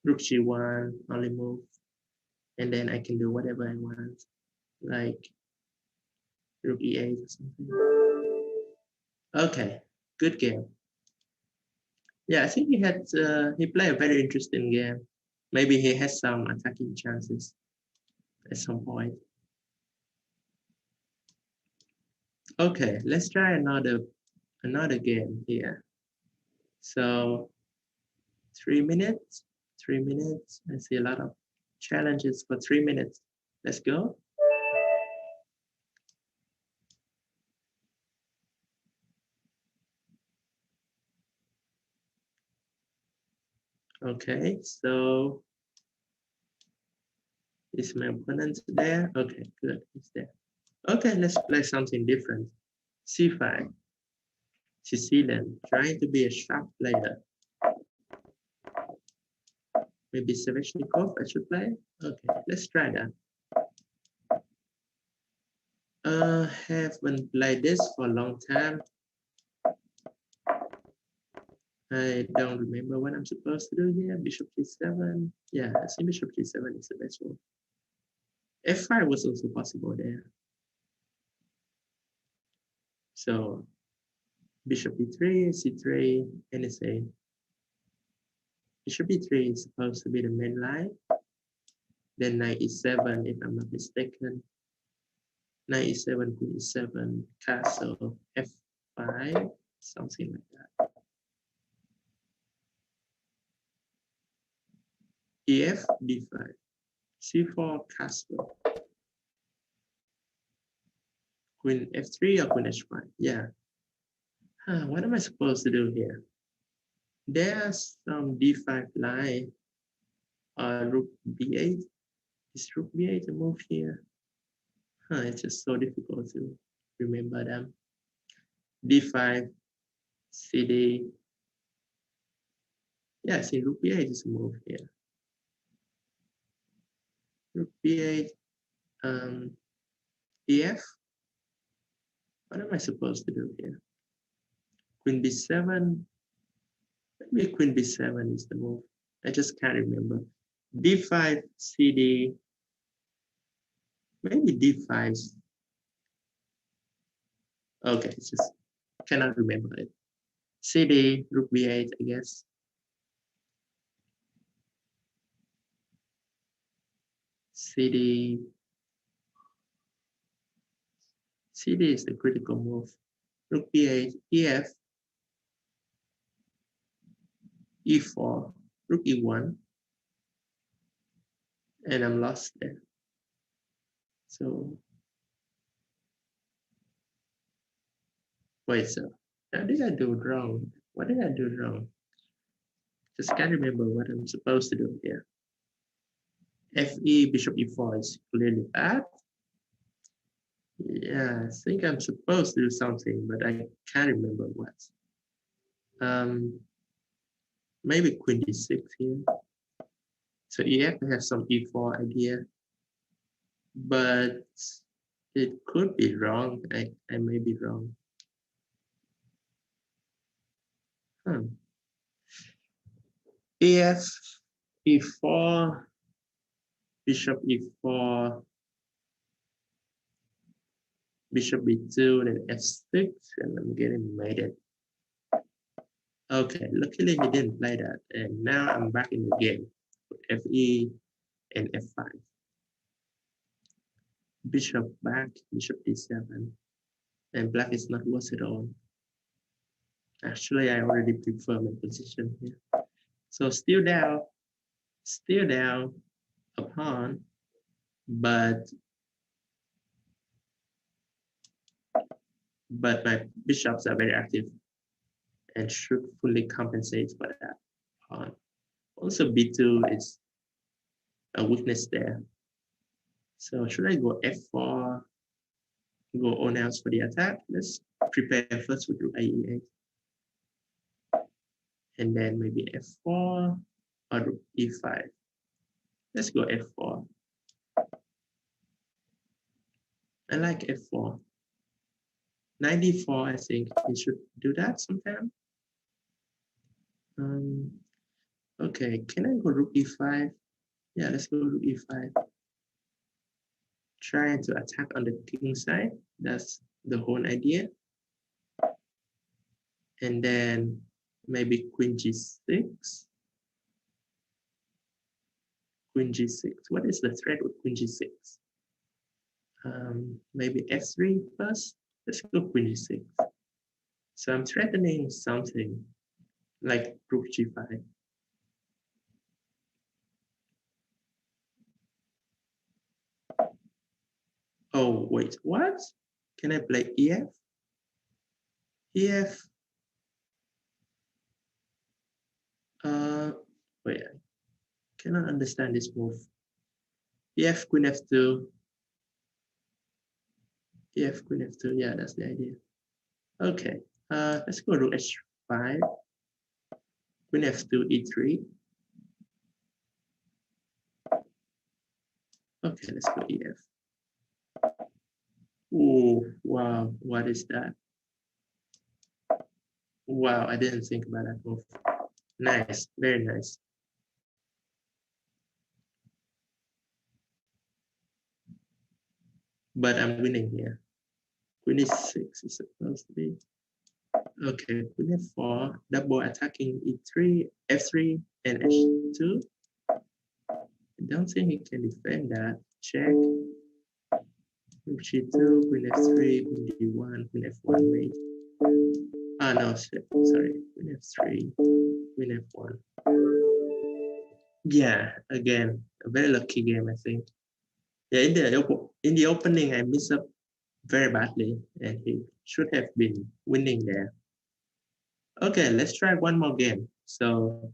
Rook g1, only move. And then I can do whatever I want. Like rook e8 or something. Okay, good game. Yeah, I think he played a very interesting game. Maybe he has some attacking chances at some point. Okay, let's try another game here. So 3 minutes. I see a lot of challenges for 3 minutes. Let's go. Okay, so is my opponent there? Okay, good, he's there. Okay, let's play something different. C5. Sicilian, trying to be a sharp player. Maybe Sveshnikov I should play? Okay, let's try that. Haven't played this for a long time. I don't remember what I'm supposed to do here. Bishop g7. Yeah, I think bishop g7 is the best one. f5 was also possible there. So bishop e3, c3, anything. Bishop e3 is supposed to be the main line. Then knight e7, if I'm not mistaken. Knight e7, queen e7, castle f5, something like that. ef d5, c4, castle. Queen f3 or queen h5. Yeah. What am I supposed to do here? There's some d5 line. Rook b8. Is rook b8 a move here? It's just so difficult to remember them. d5, cd. Yeah, see, rook b8 is a move here. Rook b8, ef. What am I supposed to do here? Queen b7. Maybe queen b7 is the move. I just can't remember. d5, cd. Maybe d5. Okay, it's just cannot remember it. cd, rook b8, I guess. cd. cd is the critical move. Rook b8, ef. e4, rook e1. And I'm lost there. So, wait, so what did I do wrong? What did I do wrong? Just can't remember what I'm supposed to do here. Fe, bishop e4 is clearly bad. Yeah, I think I'm supposed to do something, but I can't remember what. Maybe queen d6 here. So ef has some e4 idea, but it could be wrong. I may be wrong. If e4, bishop e4, bishop b2, then f6, and I'm getting mated. Okay, luckily he didn't play that, and now I'm back in the game with fe and f5. Bishop back, bishop d7, and black is not worth it all. Actually, I already prefer my position here. So still down a pawn, but my bishops are very active and should fully compensate for that pawn. Also, b2 is a weakness there. So should I go f4, go on else for the attack? Let's prepare first with rook e8. And then maybe f4 or rook e5. Let's go f4. I like f4. 94, I think we should do that sometime. Okay, can I go rook e5? Yeah, let's go rook e5. Trying to attack on the king side. That's the whole idea. And then maybe queen g6. Queen g6. What is the threat with queen g6? Maybe f3 first. Let's go queen g6. So I'm threatening something like rook g5. Oh, wait, what? Can I play EF? EF. Wait, I cannot understand this move. EF, queen f2. EF, queen f2. Yeah, that's the idea. Okay, let's go to h5. Queen f2, e3. Okay, let's go EF. Oh, wow, what is that? Wow, I didn't think about that move. Nice, very nice. But I'm winning here. Queen e6 is supposed to be. Okay, queen f4, double attacking e3, f3, and h2. I don't think he can defend that. Check. Rook g2, queen f3, queen d1, queen f1 mate. Ah, no, sorry. Queen f3, queen f1. Yeah, again, a very lucky game, I think. Yeah, in the opening, I messed up very badly, and he should have been winning there. Okay, let's try one more game. So,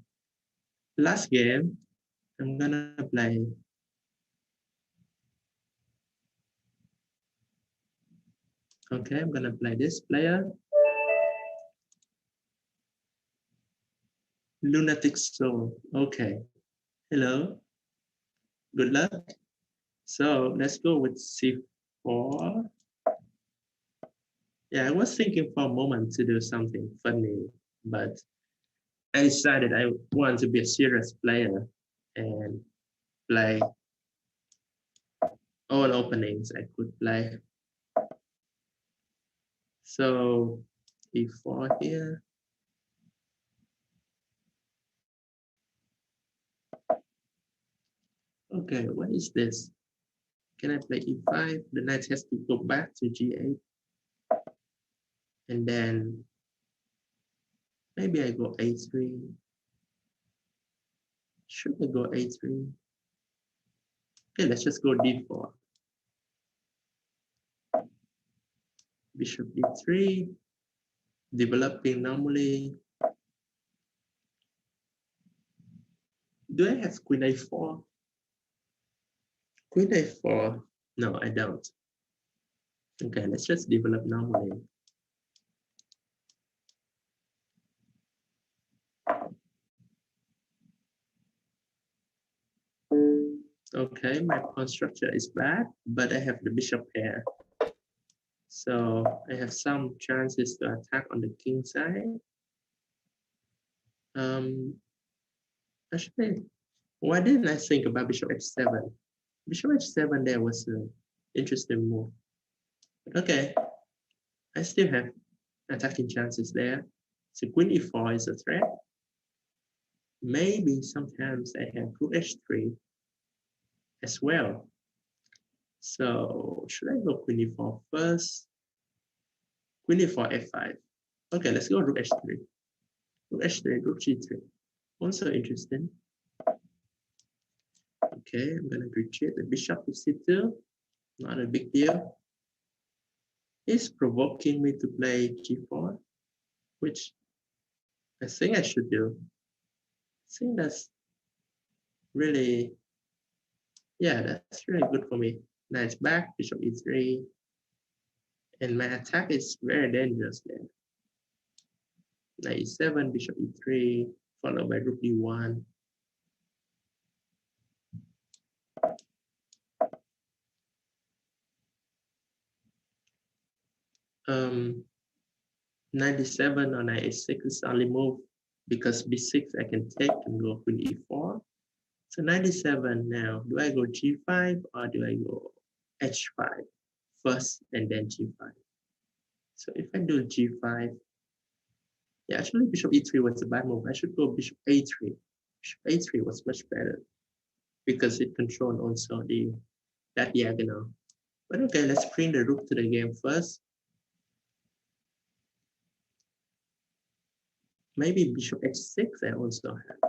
last game, I'm gonna play. Okay, I'm gonna play this player. Lunatic Soul. Okay. Hello. Good luck. So let's go with c4. Yeah, I was thinking for a moment to do something funny, but I decided I want to be a serious player and play all openings I could play. So e4 here. Okay, what is this? Can I play e5? The knight has to go back to g8. And then maybe I go a3. Should I go a3? Okay, let's just go d4. Bishop d3. Developing normally. Do I have queen a4? Queen a4? No, I don't. Okay, let's just develop normally. Okay, my pawn structure is bad, but I have the bishop pair. So I have some chances to attack on the king side. Actually, why didn't I think about bishop h7? Bishop h7 there was an interesting move. But okay, I still have attacking chances there. So queen e4 is a threat. Maybe sometimes I have rook h3 as well. So should I go queen e4 first? Queen e4 f5. Okay, let's go rook h3. Rook h3, rook g3. Also interesting. Okay, I'm gonna retreat the bishop to c2. Not a big deal. It's provoking me to play g4, which I think I should do. I think that's really, yeah, that's really good for me. Knight back, bishop e3, and my attack is very dangerous there. Knight e7, bishop e3, followed by rook d1. 97 or 96 is only move because b6 I can take and go queen e4. So 97 now, do I go g5 or do I go h5 first and then g5? So if I do g5, yeah, actually bishop e3 was a bad move. I should go bishop a3. Bishop a3 was much better because it controlled also that diagonal. But okay, let's bring the rook to the game first. Maybe bishop h6 I also have.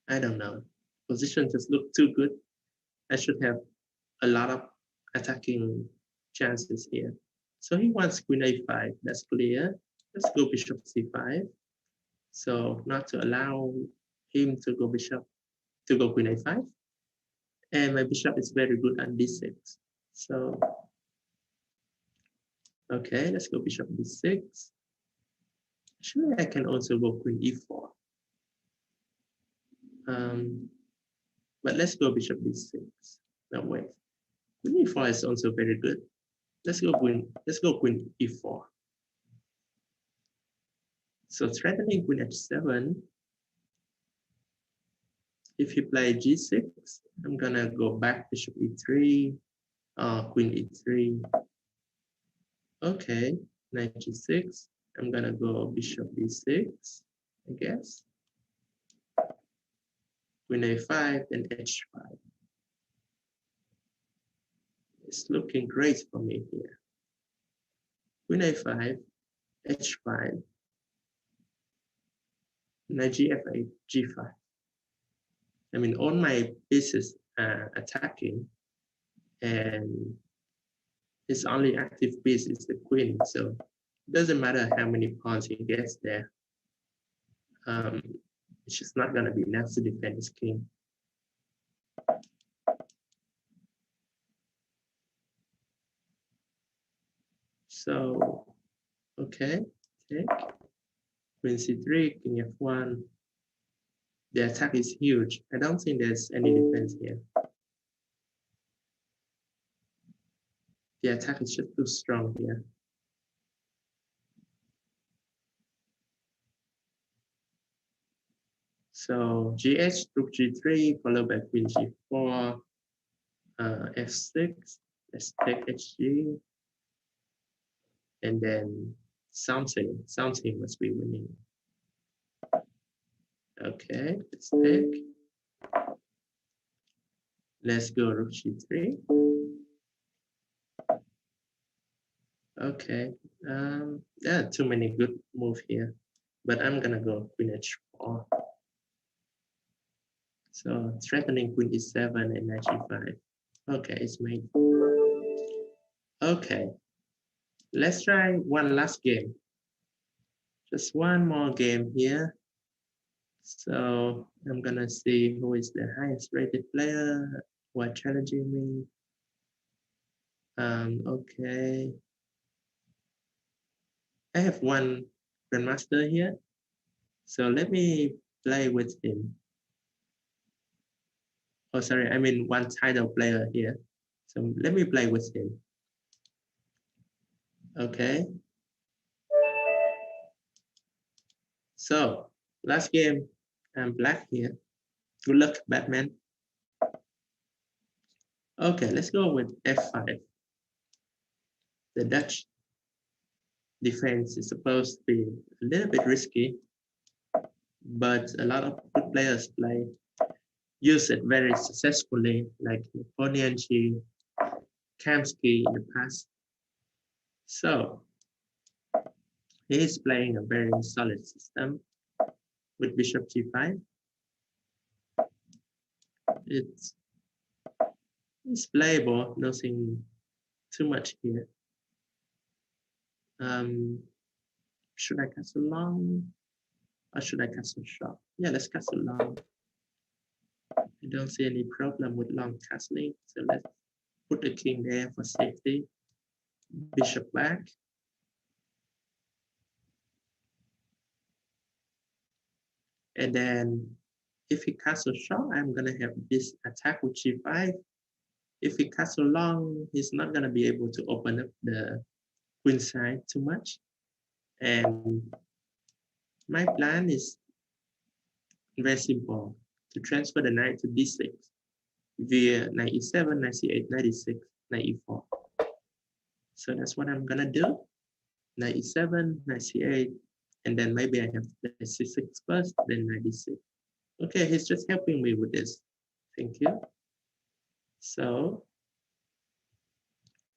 I don't know. Position just looked too good. I should have a lot of attacking chances here. So he wants queen a5. That's clear. Let's go bishop c5. So not to allow him to go queen a5. And my bishop is very good on d6. So okay, let's go bishop d6. Actually, I can also go queen e4. But let's go bishop d6. No, wait. Queen e4 is also very good. Let's go queen e4. So threatening queen h7. If you play g6, I'm gonna go back bishop e3, queen e3. Okay, knight g6. I'm gonna go bishop d6, I guess. Queen a5 and h5. It's looking great for me here. Queen a5, h5, knight gf8, g5. I mean, all my pieces are attacking, and his only active piece is the queen, so it doesn't matter how many pawns he gets there. It's just not gonna be enough to defend his king. So, okay, take queen c3, king f1. The attack is huge. I don't think there's any defense here. The attack is just too strong here. So gh, rook g3, followed by queen g4, f6. Let's take hg, and then something must be winning. Okay, let's take. Let's go rook g3. Okay, there are too many good moves here, but I'm gonna go queen h4. So threatening queen e7 and knight g5. Okay, it's made. Okay, let's try one last game. Just one more game here. So I'm gonna see who is the highest rated player who are challenging me. Okay. I have one grandmaster here. So let me play with him. Oh, sorry, I mean one title player here. So let me play with him. Okay. So Last game, I'm black here. Good luck, Batman. Okay, let's go with f5. The Dutch defense is supposed to be a little bit risky, but a lot of good players use it very successfully, like Ponianchi, Kamsky in the past. So he's playing a very solid system with Bishop G5. It's playable, nothing too much here. Should I castle long or should I castle short? Yeah, let's castle long. I don't see any problem with long castling, so let's put the king there for safety. Bishop back. And then if he castle short, I'm gonna have this attack with G5. If he castle long, he's not gonna be able to open up the queen side too much. And my plan is very simple, to transfer the knight to d6 via knight e7, knight c8, knight e6, knight e4. So that's what I'm gonna do. Knight e7, knight c8, and then maybe I have the c6 first, then knight d6. Okay, he's just helping me with this. Thank you. So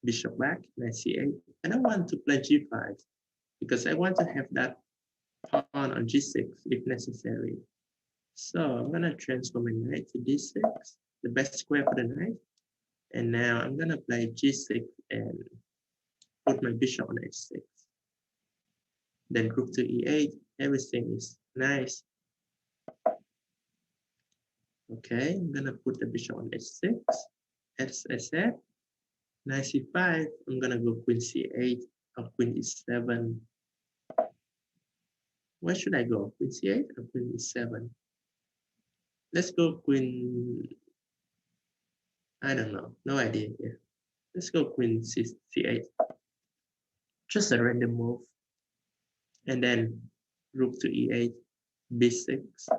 bishop back, knight c8. I don't want to play g5 because I want to have that pawn on g6 if necessary. So I'm gonna transfer my knight to d6, the best square for the knight. And now I'm gonna play g6 and put my bishop on h6. Then group to e8, everything is nice. Okay, I'm gonna put the bishop on h6. As I said, knight c5, I'm gonna go queen c8 or queen e7. Where should I go? Queen c8 or queen e7? Let's go queen, I don't know, no idea here. Let's go queen c8. Just a random move. And then rook to e8, b6.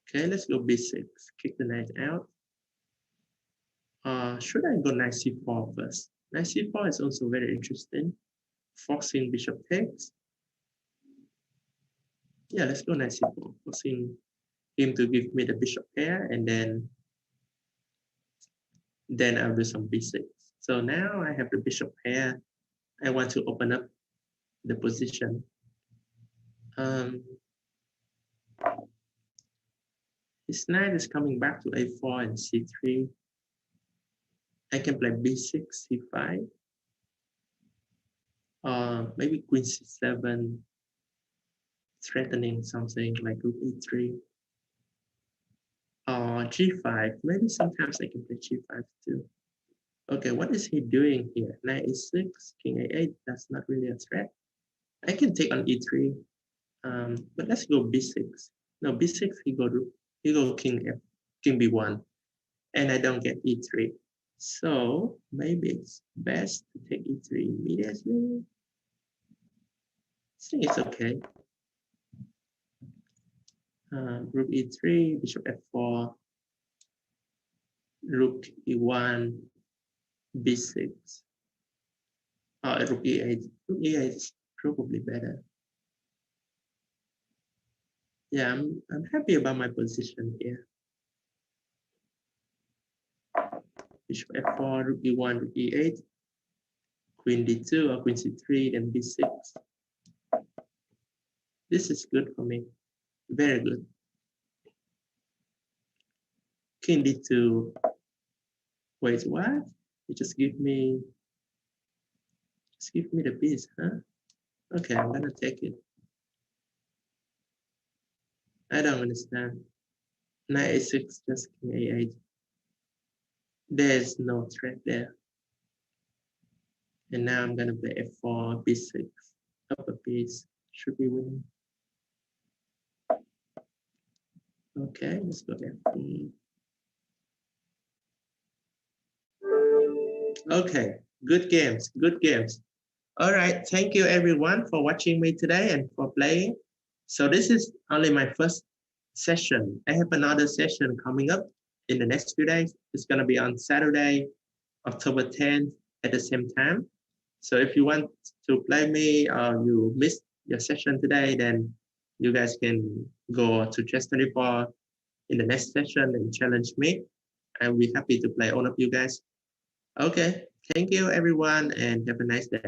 Okay, let's go b6, kick the knight out. Should I go knight c4 first? Knight c4 is also very interesting. Forcing bishop takes. Yeah, let's go knight c4, forcing him to give me the bishop pair, and then I'll do some b6. So now I have the bishop pair. I want to open up the position. His knight is coming back to a4 and c3. I can play b6, c5. Maybe queen c7, threatening something like rook e3. G5. Maybe sometimes I can play g5 too. Okay, what is he doing here? Knight e6, king a8. That's not really a threat. I can take on e3. But let's go b6. No, b6. He go king f, king b1, and I don't get e3. So maybe it's best to take e3 immediately. I think it's okay. Rook e3, bishop f4, rook e1, b6. Rook e8. Rook e8 is probably better. Yeah, I'm happy about my position here. Bishop f4, rook e1, rook e8, queen d2 or queen c3, then b6. This is good for me. Very good. King d2. Wait, what? You just give me the piece, huh? Okay, I'm gonna take it. I don't understand. Knight a6, just king a8. There's no threat there. And now I'm gonna play f4, b6. Up a piece. Should be winning. Okay, let's go there. Okay, good games, good games. All right, thank you everyone for watching me today and for playing. So this is only my first session. I have another session coming up in the next few days. It's gonna be on Saturday, October 10th at the same time. So if you want to play me or you missed your session today, then you guys can go to Chess24 in the next session and challenge me. I'll be happy to play all of you guys. Okay, thank you everyone and have a nice day.